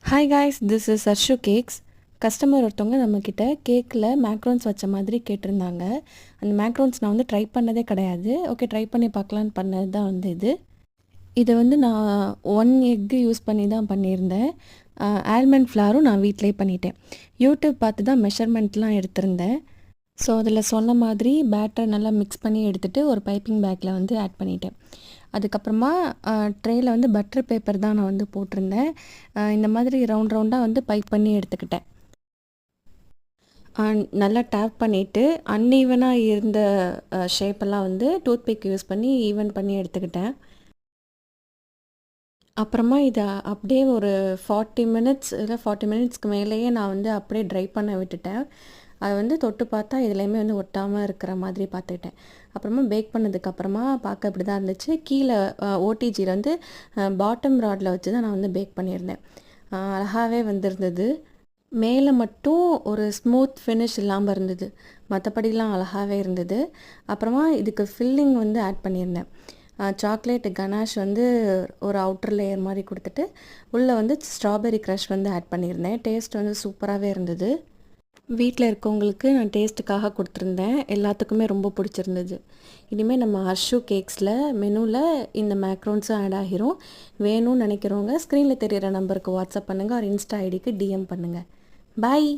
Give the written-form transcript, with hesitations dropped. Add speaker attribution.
Speaker 1: Hi guys, this is Arshu cakes. Customer ஒருத்தவங்க நம்மக்கிட்ட கேக்கில் மேக்ரோன்ஸ் வச்ச மாதிரி கேட்டிருந்தாங்க. அந்த மேக்ரோன்ஸ் நான் ட்ரை பண்ணதே கிடையாது. ஓகே, ட்ரை பண்ணி பார்க்கலான்னு பண்ணது தான் இது. இதை நான் 1 எக்கு யூஸ் பண்ணி தான் பண்ணியிருந்தேன். ஆல்மண்ட் ஃப்ளாரும் நான் வீட்டிலே பண்ணிட்டேன். யூடியூப் பார்த்து தான் மெஷர்மெண்ட்லாம் எடுத்திருந்தேன். ஸோ அதில் சொன்ன மாதிரி பேட்டரை நல்லா மிக்ஸ் பண்ணி எடுத்துகிட்டு ஒரு பைப்பிங் பேக்கில் ஆட் பண்ணிட்டேன். அதுக்கப்புறமா ட்ரேயில் பட்டர் பேப்பர் தான் நான் போட்டிருந்தேன். இந்த மாதிரி ரவுண்ட் ரவுண்டாக பைப் பண்ணி எடுத்துக்கிட்டேன். நல்லா டேப் பண்ணிவிட்டு அன்ஈவனாக இருந்த ஷேப்பெல்லாம் டூத்பிக் யூஸ் பண்ணி ஈவன் பண்ணி எடுத்துக்கிட்டேன். அப்புறமா இதை அப்படியே ஒரு 40 மினிட்ஸ் இல்லை 40 மினிட்ஸ்க்கு மேலேயே நான் அப்படியே ட்ரை பண்ண விட்டுட்டேன். அதை தொட்டு பார்த்தா இதுலேயுமே ஒட்டாமல் இருக்கிற மாதிரி பார்த்துக்கிட்டேன். அப்புறமா பேக் பண்ணதுக்கப்புறமா பார்க்க இப்படி தான் இருந்துச்சு. கீழே ஓடிஜியில் பாட்டம் ராடில் வச்சு தான் நான் பேக் பண்ணியிருந்தேன். அழகாகவே இருந்தது. மேலே மட்டும் ஒரு ஸ்மூத் ஃபினிஷ் இல்லாமல் இருந்தது, மற்றபடிலாம் அழகாகவே இருந்தது. அப்புறமா இதுக்கு ஃபில்லிங் ஆட் பண்ணியிருந்தேன். சாக்லேட் கனாஷ் ஒரு அவுட்டர் லேயர் மாதிரி கொடுத்துட்டு உள்ளே ஸ்ட்ராபெரி க்ரஷ் ஆட் பண்ணியிருந்தேன். டேஸ்ட் சூப்பராகவே இருந்தது. வீட்டில் இருக்கவங்களுக்கு நான் டேஸ்ட்டுக்காக கொடுத்துருந்தேன். எல்லாத்துக்குமே ரொம்ப பிடிச்சிருந்தது. இனிமேல் நம்ம ஹர்ஷு கேக்ஸில் மெனுவில் இந்த மேக்ரோன்ஸும் ஆட் ஆகிரும். வேணும்னு நினைக்கிறவங்க ஸ்க்ரீனில் தெரிகிற நம்பருக்கு வாட்ஸ்அப் பண்ணுங்கள், ஒரு இன்ஸ்டா ஐடிக்கு டிஎம் பண்ணுங்கள். பாய்.